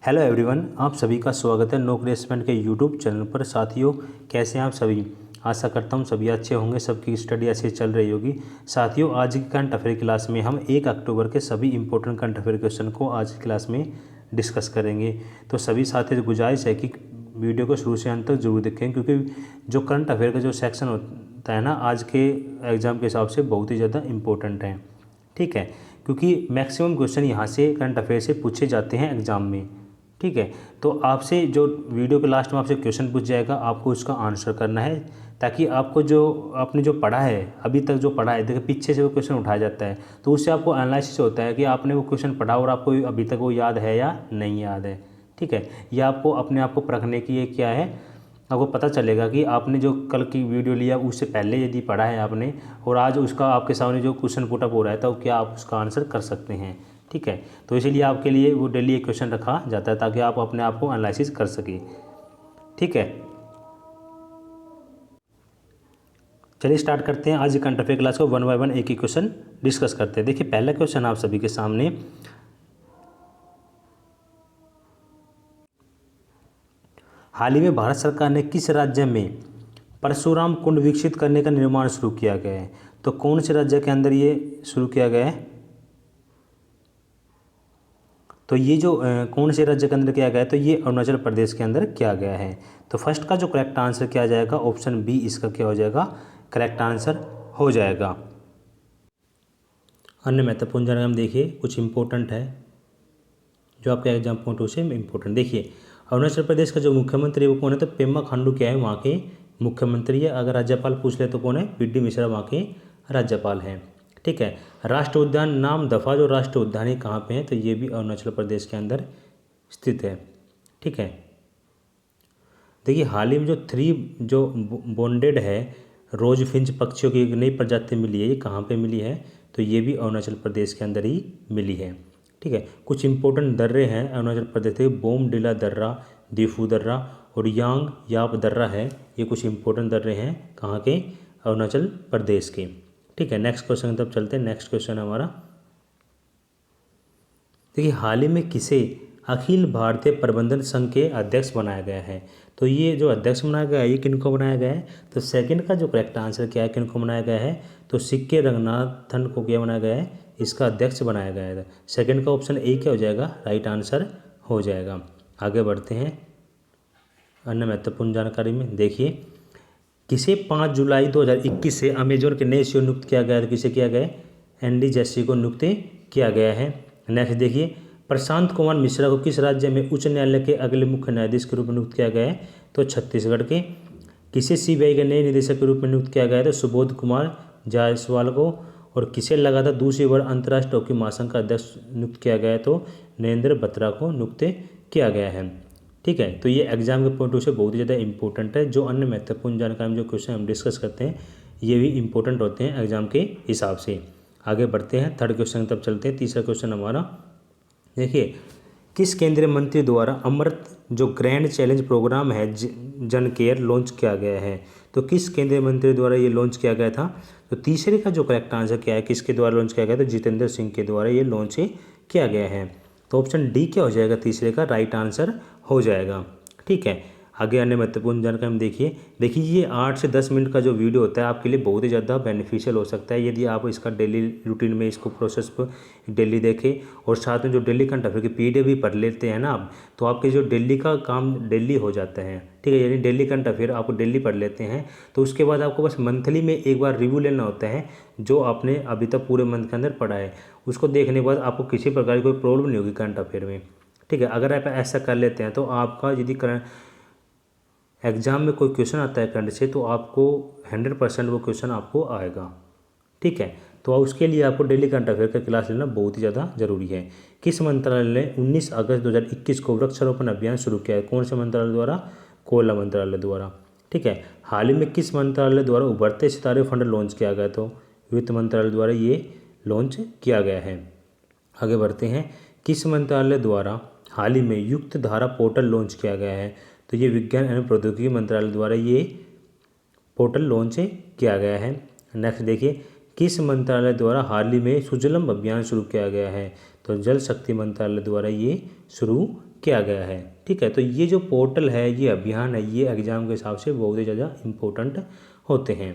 Hello everyone, आप सभी का स्वागत है नौकरी एक्सपेंड के यूट्यूब चैनल पर। साथियों, कैसे हैं आप सभी? आशा करता हूं सभी अच्छे होंगे, सबकी स्टडी अच्छी चल रही होगी। साथियों, आज की करंट अफेयर क्लास में हम 1 अक्टूबर के सभी इंपॉर्टेंट करंट अफेयर क्वेश्चन को आज की क्लास में डिस्कस करेंगे। तो सभी साथियों से गुजारिश है कि वीडियो को शुरू से अंत तक जरूर देखें, क्योंकि जो करंट अफेयर का जो सेक्शन होता है ना, आज के एग्ज़ाम के हिसाब से बहुत ही ज़्यादा इंपॉर्टेंट है। ठीक है, क्योंकि मैक्सिमम क्वेश्चन यहाँ से करंट अफेयर से पूछे जाते हैं एग्ज़ाम में। ठीक है, तो आपसे जो वीडियो के लास्ट में आपसे क्वेश्चन पूछ जाएगा, आपको उसका आंसर करना है, ताकि आपको जो आपने जो पढ़ा है अभी तक जो पढ़ा है, देखिए पीछे से वो क्वेश्चन उठाया जाता है, तो उससे आपको एनालिसिस होता है कि आपने वो क्वेश्चन पढ़ा और आपको अभी तक वो याद है या नहीं याद है। ठीक है, यह आपको अपने आप को परखने की ये क्या है, आपको पता चलेगा कि आपने जो कल की वीडियो लिया उससे पहले यदि पढ़ा है आपने, और आज उसका आपके सामने जो क्वेश्चन पुटअप हो रहा है, तो क्या आप उसका आंसर कर सकते हैं। ठीक है, तो इसीलिए आपके लिए वो डेली एक क्वेश्चन रखा जाता है, ताकि आप अपने आप को एनालिसिस कर सकें। ठीक है, चलिए स्टार्ट करते हैं आज करंट अफेयर क्लास को। 1 बाय 1 एक ही क्वेश्चन डिस्कस करते हैं। देखिए, पहला क्वेश्चन आप सभी के सामने, हाल ही में भारत सरकार ने किस राज्य में परशुराम कुंड विकसित करने का निर्माण शुरू किया गया है? तो कौन से राज्य के अंदर ये शुरू किया गया है? तो ये जो कौन से राज्य के अंदर किया गया है, तो ये अरुणाचल प्रदेश के अंदर किया गया है। तो फर्स्ट का जो करेक्ट आंसर किया जाएगा, ऑप्शन बी इसका क्या हो जाएगा, करेक्ट आंसर हो जाएगा। अन्य महत्वपूर्ण जानकारी हम देखिए, कुछ इंपॉर्टेंट है जो आपके एग्जाम पॉइंट ऑफ से इंपॉर्टेंट। देखिए, अरुणाचल प्रदेश का जो मुख्यमंत्री है वो कौन है? तो पेमा खांडू क्या है, वहाँ के मुख्यमंत्री है। अगर राज्यपाल पूछ ले तो कौन है? पी डी मिश्रा वहाँ के राज्यपाल हैं। ठीक है, राष्ट्रीय उद्यान नाम दफा जो राष्ट्रीय उद्यान है कहाँ पे है? तो ये भी अरुणाचल प्रदेश के अंदर स्थित है। ठीक है, देखिए हाल ही में जो 3 जो बॉन्डेड है रोज फिंच पक्षियों की एक नई प्रजाति मिली है, ये कहाँ पे मिली है? तो ये भी अरुणाचल प्रदेश के अंदर ही मिली है। ठीक है, कुछ इंपॉर्टेंट दर्रे हैं अरुणाचल प्रदेश के, बोमडिला दर्रा, दीफू दर्रा और यांग याप दर्रा है। ये कुछ इंपॉर्टेंट दर्रे हैं कहाँ के? अरुणाचल प्रदेश के। ठीक है, नेक्स्ट क्वेश्चन तब चलते हैं। नेक्स्ट क्वेश्चन हमारा, देखिए हाल ही में किसे अखिल भारतीय प्रबंधन संघ के अध्यक्ष बनाया गया है? तो ये जो अध्यक्ष बनाया गया है, ये किनको बनाया गया है? तो सेकंड का जो करेक्ट आंसर क्या है, किनको बनाया गया है? तो सिक्के रंगनाथन को क्या बनाया गया है? इसका अध्यक्ष बनाया गया है। सेकंड का ऑप्शन ए क्या हो जाएगा? राइट आंसर हो जाएगा। आगे बढ़ते हैं अन्य महत्वपूर्ण जानकारी में। देखिए, किसे 5 जुलाई 2021 से अमेजोन के नए सीईओ नियुक्त किया गया है? तो किसे किया गया है? एनडी जैसी को नियुक्त किया गया है। नेक्स्ट देखिए, प्रशांत कुमार मिश्रा को किस राज्य में उच्च न्यायालय के अगले मुख्य न्यायाधीश के रूप में नियुक्त किया गया है? तो छत्तीसगढ़ के। किसे सीबीआई के नए निदेशक के रूप में नियुक्त किया गया है? तो सुबोध कुमार जायसवाल को। और किसे लगातार दूसरी बार अंतर्राष्ट्रीय हॉकी महासंघ का अध्यक्ष नियुक्त किया गया है? तो नरेंद्र बत्रा को नियुक्त किया गया है। ठीक है, तो ये एग्जाम के पॉइंट ऑफ से बहुत ही ज़्यादा इंपॉर्टेंट है। जो अन्य महत्वपूर्ण जानकारी में जो क्वेश्चन हम डिस्कस करते हैं, ये भी इंपॉर्टेंट होते हैं एग्जाम के हिसाब से। आगे बढ़ते हैं, थर्ड क्वेश्चन तब चलते हैं। तीसरा क्वेश्चन हमारा, देखिए, किस केंद्रीय मंत्री द्वारा अमृत जो ग्रैंड चैलेंज प्रोग्राम है जन केयर लॉन्च किया गया है? तो किस केंद्रीय मंत्री द्वारा ये लॉन्च किया गया था? तो तीसरे का जो करेक्ट आंसर क्या है, किसके द्वारा लॉन्च किया गया? तो जितेंद्र सिंह के द्वारा ये लॉन्च किया गया है। तो ऑप्शन डी क्या हो जाएगा? तीसरे का राइट आंसर हो जाएगा। ठीक है, आगे अन्य महत्वपूर्ण जानकारी हम देखिए ये 8 से 10 मिनट का जो वीडियो होता है आपके लिए बहुत ही ज़्यादा बेनिफिशियल हो सकता है, यदि आप इसका डेली रूटीन में इसको प्रोसेस पर डेली देखें, और साथ में जो डेली करंट अफेयर की पीडीएफ भी पढ़ लेते हैं ना आप, तो आपके जो डेली का काम डेली हो जाता है। ठीक है, यानी डेली करंट अफेयर आप डेली पढ़ लेते हैं, तो उसके बाद आपको बस मंथली में एक बार रिव्यू लेना होता है जो आपने अभी तक पूरे मंथ के अंदर पढ़ा है। उसको देखने के बाद आपको किसी प्रकार की कोई प्रॉब्लम नहीं होगी करंट अफेयर में। ठीक है, अगर आप ऐसा कर लेते हैं तो आपका यदि करंट एग्जाम में कोई क्वेश्चन आता है करंट से, तो आपको 100% वो क्वेश्चन आपको आएगा। ठीक है, तो उसके लिए आपको डेली करंट अफेयर का क्लास लेना बहुत ही ज़्यादा जरूरी है। किस मंत्रालय ने 19 अगस्त 2021 को वृक्षारोपण अभियान शुरू किया है? कौन से मंत्रालय द्वारा? कोयला मंत्रालय द्वारा। ठीक है, हाल ही में किस मंत्रालय द्वारा उभरते सितारे फंड लॉन्च किया गया? तो वित्त मंत्रालय द्वारा ये लॉन्च किया गया है। आगे बढ़ते हैं, किस मंत्रालय द्वारा हाल ही में युक्त धारा पोर्टल लॉन्च किया गया है? तो ये विज्ञान एवं प्रौद्योगिकी मंत्रालय द्वारा ये पोर्टल लॉन्च किया गया है। नेक्स्ट देखिए, किस मंत्रालय द्वारा हाल ही में सुजलम अभियान शुरू किया गया है? तो जल शक्ति मंत्रालय द्वारा ये शुरू किया गया है। ठीक है, तो ये जो पोर्टल है, ये अभियान है, ये एग्जाम के हिसाब से बहुत ही ज़्यादा इम्पोर्टेंट होते हैं।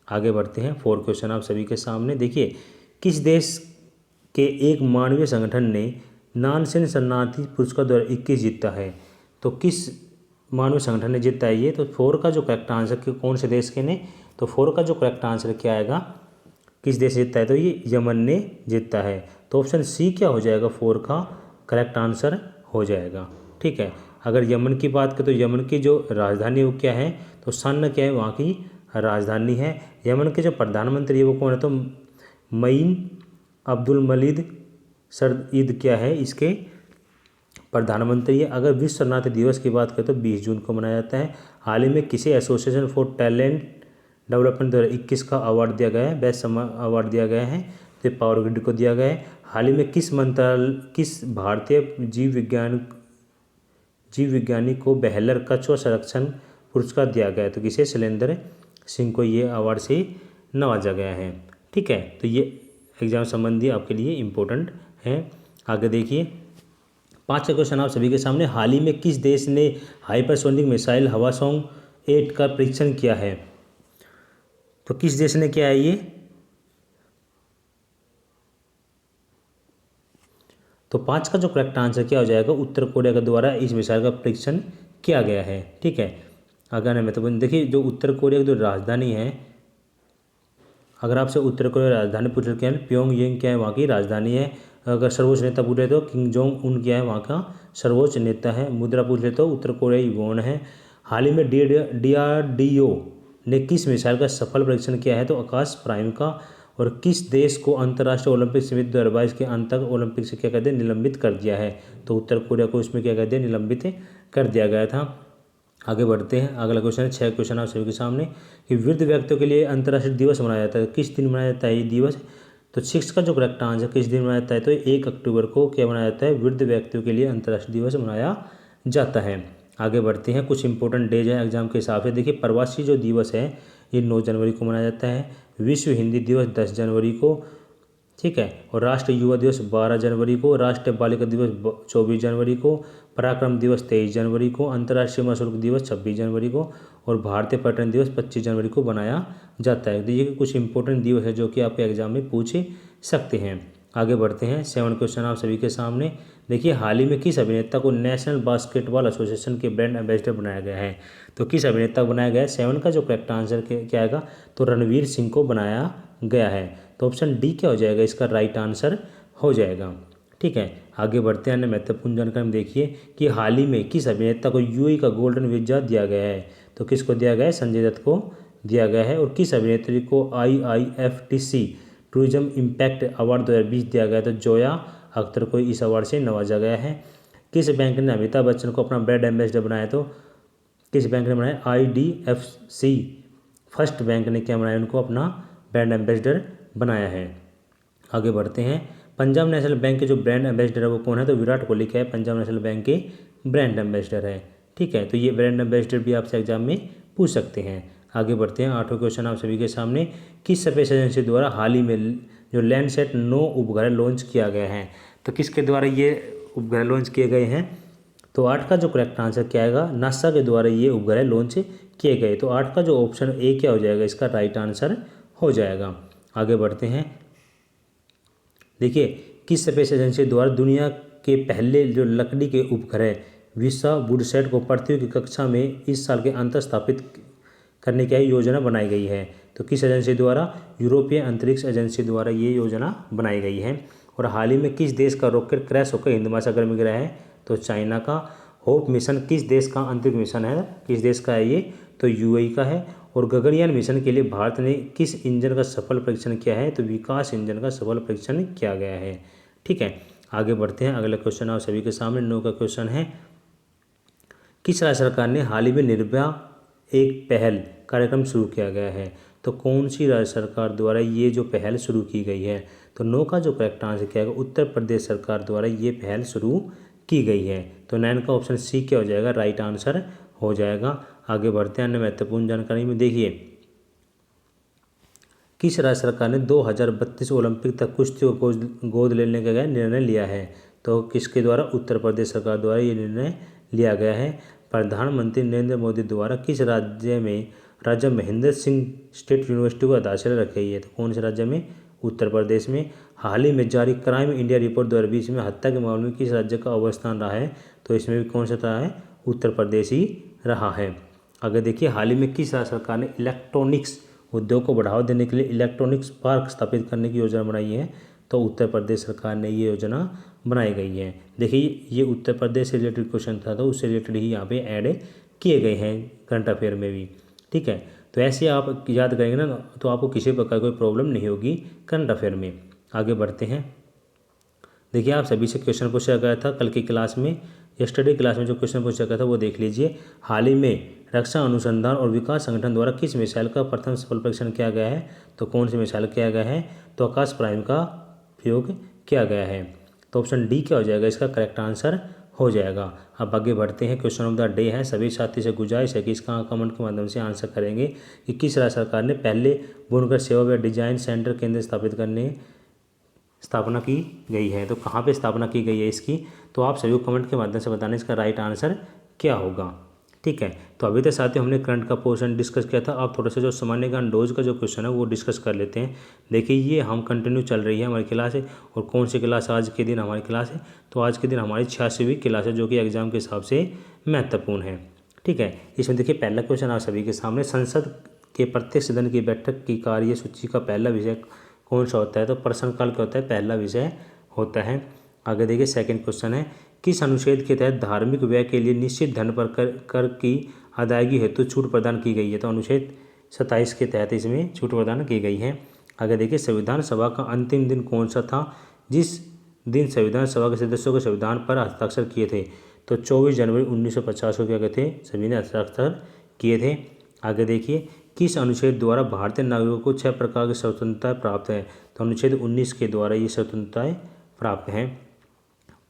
आगे बढ़ते हैं। 4 क्वेश्चन आप सभी के सामने देखिए, किस देश के एक मानवीय संगठन ने नानसेन शरणार्थी पुरस्कार 2021 जीता है? तो किस मानवीय संगठन ने जीता है ये? तो 4 का जो करेक्ट आंसर कौन से देश के ने, तो 4 का जो करेक्ट आंसर क्या आएगा, किस देश जीता है? तो ये यमन ने जीता है। तो ऑप्शन सी क्या हो जाएगा, 4 का करेक्ट आंसर हो जाएगा। ठीक है, अगर यमन की बात करें तो यमन की जो राजधानी वो क्या है, तो सन्न क्या है वहाँ की राजधानी है। यमन के जो प्रधानमंत्री है वो कौन है, तो मईन अब्दुल मलिक सरईद क्या है इसके प्रधानमंत्री है। अगर विश्व शरणार्थी दिवस की बात करें तो 20 जून को मनाया जाता है। हाल ही में किसे एसोसिएशन फॉर टैलेंट डेवलपमेंट 2021 का अवार्ड दिया गया है, बेस्ट अवार्ड दिया गया है, तो पावर ग्रिड को दिया गया है। हाल ही में किस भारतीय जीव विज्ञानी को बेहतर कछुआ संरक्षण पुरस्कार दिया गया है? तो किसे शैलेंद्र सिंह को ये अवार्ड से नवाजा गया है। ठीक है, तो ये एग्जाम संबंधी आपके लिए इम्पोर्टेंट है। आगे देखिए, 5 का क्वेश्चन आप सभी के सामने, हाल ही में किस देश ने हाइपरसोनिक मिसाइल हवासोंग 8 का परीक्षण किया है? तो किस देश ने किया है ये? तो 5 का जो करेक्ट आंसर क्या हो जाएगा, उत्तर कोरिया के द्वारा इस मिसाइल का परीक्षण किया गया है। ठीक है, अगर हमें तो देखिए, जो उत्तर कोरिया की जो राजधानी है, अगर आपसे उत्तर कोरिया राजधानी पूछ रहे हैं, प्योंगयांग क्या है वहाँ की राजधानी है। अगर सर्वोच्च नेता पूछ रहे तो किम जोंग उन क्या है वहाँ का सर्वोच्च नेता है। मुद्रा पूछ रहे तो उत्तर कोरियाई वॉन है। हाल ही में DRDO ने किस मिसाइल का सफल परीक्षण किया है? तो आकाश प्राइम का। और किस देश को अंतर्राष्ट्रीय ओलंपिक समिति 2022 के अंत तक ओलंपिक से क्या कर दिया, निलंबित कर दिया है? तो उत्तर कोरिया को इसमें क्या कर दिया, निलंबित कर दिया गया था। आगे बढ़ते हैं, अगला क्वेश्चन है 6 क्वेश्चन आप सभी के सामने, कि वृद्ध व्यक्तियों के लिए अंतर्राष्ट्रीय दिवस मनाया जाता है, किस दिन मनाया जाता है ये दिवस? तो 6 का जो करेक्ट आंसर किस दिन मनाया जाता है, तो 1 अक्टूबर को क्या मनाया जाता है, वृद्ध व्यक्तियों के लिए अंतर्राष्ट्रीय दिवस मनाया जाता है। आगे बढ़ते हैं, कुछ इंपॉर्टेंट डेज है एग्जाम के हिसाब से। देखिए, प्रवासी जो दिवस है ये 9 जनवरी को मनाया जाता है। विश्व हिंदी दिवस 10 जनवरी को। ठीक है, और राष्ट्रीय युवा दिवस 12 जनवरी को, राष्ट्रीय बालिका दिवस 24 जनवरी को, पराक्रम दिवस 23 जनवरी को, अंतर्राष्ट्रीय मशुल्क दिवस 26 जनवरी को, और भारतीय पर्यटन दिवस 25 जनवरी को बनाया जाता है। तो ये कुछ इंपॉर्टेंट दिवस है जो कि आपके एग्जाम में पूछ सकते हैं। आगे बढ़ते हैं, 7 क्वेश्चन आप सभी के सामने। देखिए, हाल ही में किस अभिनेता को नेशनल बास्केटबॉल एसोसिएशन के ब्रांड एम्बेसडर बनाया गया है? तो किस अभिनेता को बनाया गया है? 7 का जो करेक्ट आंसर क्या आएगा, तो रणवीर सिंह को बनाया गया है। तो ऑप्शन डी क्या हो जाएगा, इसका राइट आंसर हो जाएगा। ठीक है, आगे बढ़ते हैं। अन्य महत्वपूर्ण जानकारी में देखिए कि हाल ही में किस अभिनेता को यूएई का गोल्डन वीजा दिया गया है? तो किसको दिया गया है? संजय दत्त को दिया गया है। और किस अभिनेत्री को IIFTC टूरिज्म इम्पैक्ट अवार्ड 2020 दिया गया है? तो जोया अख्तर को इस अवार्ड से नवाजा गया है। किस बैंक ने अमिताभ बच्चन को अपना ब्रांड एम्बेसडर बनाया? तो किस बैंक ने बनाया? IDFC फर्स्ट बैंक ने क्या बनाया, उनको अपना ब्रांड एम्बेसडर बनाया है। आगे बढ़ते हैं, पंजाब नेशनल बैंक के जो ब्रांड एम्बेसडर है वो कौन है? तो विराट कोहली क्या है, पंजाब नेशनल बैंक के ब्रांड एम्बेसडर है। ठीक है, तो ये ब्रांड एम्बेसडर भी आपसे एग्जाम में पूछ सकते हैं। आगे बढ़ते हैं, 8वां क्वेश्चन आप सभी के सामने, किस स्पेस एजेंसी द्वारा हाल ही में जो लैंडसैट 9 उपग्रह लॉन्च किया गया है? तो किसके द्वारा ये उपग्रह लॉन्च किए गए हैं? तो 8 का जो करेक्ट आंसर क्या आएगा, नासा के द्वारा ये उपग्रह लॉन्च किए गए। तो 8 का जो ऑप्शन ए क्या हो जाएगा, इसका राइट आंसर हो जाएगा। आगे बढ़ते हैं, देखिए, किस स्पेस एजेंसी द्वारा दुनिया के पहले जो लकड़ी के उपग्रह विसा वुडसैट को पृथ्वी की कक्षा में इस साल के अंत स्थापित करने की योजना बनाई गई है? तो किस एजेंसी द्वारा? यूरोपीय अंतरिक्ष एजेंसी द्वारा ये योजना बनाई गई है। और हाल ही में किस देश का रॉकेट क्रैश होकर हिंद महासागर में गिरा है? तो चाइना का। होप मिशन किस देश का अंतरिक्ष मिशन है? किस देश का है ये? तो यूएई का है। और गगनयान मिशन के लिए भारत ने किस इंजन का सफल परीक्षण किया है? तो विकास इंजन का सफल परीक्षण किया गया है। ठीक है, आगे बढ़ते हैं, अगला क्वेश्चन आप सभी के सामने 9 का क्वेश्चन है, किस राज्य सरकार ने हाल ही में निर्भया एक पहल कार्यक्रम शुरू किया गया है? तो कौन सी राज्य सरकार द्वारा ये जो पहल शुरू की गई है? तो 9 का जो करेक्ट आंसर क्या है, उत्तर प्रदेश सरकार द्वारा ये पहल शुरू की गई है। तो 9 का ऑप्शन सी क्या हो जाएगा, राइट आंसर हो जाएगा। आगे बढ़ते हैं, अन्य महत्वपूर्ण जानकारी में देखिए किस राज्य सरकार ने 2032 ओलंपिक तक कुश्ती को गोद लेने का निर्णय लिया है? तो किसके द्वारा? उत्तर प्रदेश सरकार द्वारा ये निर्णय लिया गया है। प्रधानमंत्री नरेंद्र मोदी द्वारा किस राज्य में राजा महेंद्र सिंह स्टेट यूनिवर्सिटी को आधारशिला रखी गई है? तो कौन से राज्य में? उत्तर प्रदेश में। हाल ही में जारी क्राइम इंडिया रिपोर्ट 2020 में हत्या के मामले में किस राज्य का अव्वस्थान रहा है? तो इसमें भी कौन सा रहा है? उत्तर प्रदेश ही रहा है। अगर देखिए, हाल ही में किस राज्य सरकार ने इलेक्ट्रॉनिक्स उद्योग को बढ़ावा देने के लिए इलेक्ट्रॉनिक्स पार्क स्थापित करने की योजना बनाई है? तो उत्तर प्रदेश सरकार ने ये योजना बनाई गई है। देखिए, ये उत्तर प्रदेश से रिलेटेड क्वेश्चन था, तो उससे रिलेटेड ही यहाँ पे ऐड किए गए हैं करंट अफेयर में भी। ठीक है, तो ऐसे आप याद करेंगे ना, तो आपको किसी प्रकार कोई प्रॉब्लम नहीं होगी करंट अफेयर में। आगे बढ़ते हैं। देखिए, आप सभी से क्वेश्चन पूछा गया था कल की क्लास में, यस्टरडे क्लास में जो क्वेश्चन पूछा गया था वो देख लीजिए। हाल ही में रक्षा अनुसंधान और विकास संगठन द्वारा किस मिसाइल का प्रथम सफल परीक्षण किया गया है? तो कौन सी मिसाइल किया गया है? तो आकाश प्राइम का प्रयोग किया गया है। तो ऑप्शन डी क्या हो जाएगा? इसका करेक्ट आंसर हो जाएगा। अब आगे बढ़ते हैं। क्वेश्चन ऑफ द डे है। सभी साथी से गुजारिश है कि इसका कमेंट के माध्यम से आंसर करेंगे कि किस राज्य सरकार ने पहले बुनकर सेवा व डिजाइन सेंटर केंद्र स्थापना की गई है? तो कहाँ पे स्थापना की गई है इसकी? तो आप सभी कमेंट के माध्यम से बताना इसका राइट आंसर क्या होगा। ठीक है, तो अभी तक साथियों हमने करंट का पोर्शन डिस्कस किया था। अब थोड़ा सा जो सामान्य ज्ञान डोज का जो क्वेश्चन है वो डिस्कस कर लेते हैं। देखिए, ये हम कंटिन्यू चल रही है हमारी क्लास है। और कौन सी क्लास? आज के दिन हमारी क्लास है, तो आज के दिन हमारी 86वीं क्लास है, जो कि एग्जाम के हिसाब से महत्वपूर्ण है। ठीक है, इसमें देखिए पहला क्वेश्चन आप सभी के सामने, संसद के प्रत्येक सदन की बैठक की कार्यसूची का पहला विषय कौन सा होता है? तो प्रश्नकाल क्या होता है? पहला विषय होता है। आगे देखिए, सेकंड क्वेश्चन है, किस अनुच्छेद के तहत धार्मिक व्यय के लिए निश्चित धन पर कर की अदायगी हेतु छूट प्रदान की गई है? तो अनुच्छेद 27 के तहत इसमें छूट प्रदान की गई है। आगे देखिए, संविधान सभा का अंतिम दिन कौन सा था जिस दिन संविधान सभा के सदस्यों के संविधान पर हस्ताक्षर किए थे? तो 24 जनवरी 1950 को क्या कहते हैं? सभी ने हस्ताक्षर किए थे। आगे देखिए, किस अनुच्छेद द्वारा भारतीय नागरिकों को 6 प्रकार की स्वतंत्रता प्राप्त है? तो अनुच्छेद 19 के द्वारा ये स्वतंत्रताएं प्राप्त हैं।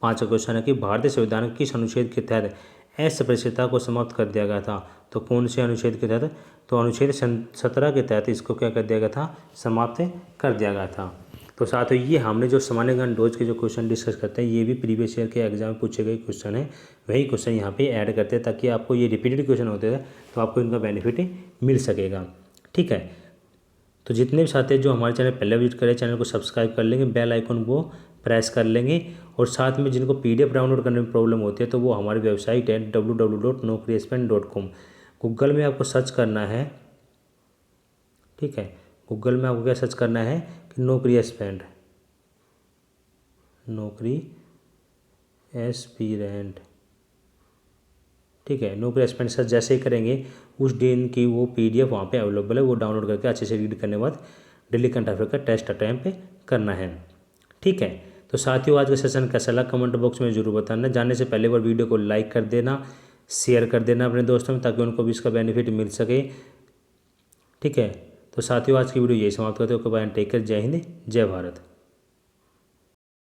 पांचवा क्वेश्चन है कि भारतीय संविधान के किस अनुच्छेद के तहत अस्पृश्यता को समाप्त कर दिया गया था? तो कौन से अनुच्छेद के तहत? तो अनुच्छेद 17 के तहत इसको क्या कर दिया गया था? समाप्त कर दिया गया था। तो साथियों, ये हमने जो सामान्य ज्ञान डोज के जो क्वेश्चन डिस्कस करते हैं, ये भी प्रीवियस ईयर के एग्जाम में पूछे गए क्वेश्चन है, वही क्वेश्चन यहाँ पे ऐड करते हैं ताकि आपको ये रिपीटेड क्वेश्चन होते हैं तो आपको इनका बेनिफिट मिल सकेगा। ठीक है, तो जितने भी साथी जो हमारे चैनल पहले विजिट करें, चैनल को सब्सक्राइब कर लेंगे, बेल आइकन को प्रेस कर लेंगे। और साथ में जिनको PDF डाउनलोड करने में प्रॉब्लम होती है, तो वो हमारी वेबसाइट है www.naukriexpand.com। गूगल में आपको सर्च करना है। ठीक है, गूगल में आपको क्या सर्च करना है कि नौकरी एस्पिरेंट ठीक है, नौकरी एस्पिरेंट सर्च जैसे ही करेंगे, उस दिन की वो PDF वहाँ पे अवेलेबल है, वो डाउनलोड करके अच्छे से रीड करने के बाद डेली करंट अफेयर का टेस्ट अटैम्प्ट करना है। ठीक है, तो साथियों, आज का सेशन कैसा लगा कमेंट बॉक्स में जरूर बताना। जानने से पहले बार वीडियो को लाइक कर देना, शेयर कर देना अपने दोस्तों में, ताकि उनको भी इसका बेनिफिट मिल सके। ठीक है, तो साथियों, आज की वीडियो यही समाप्त करते हो। टेक केयर, जय हिंद, जय भारत।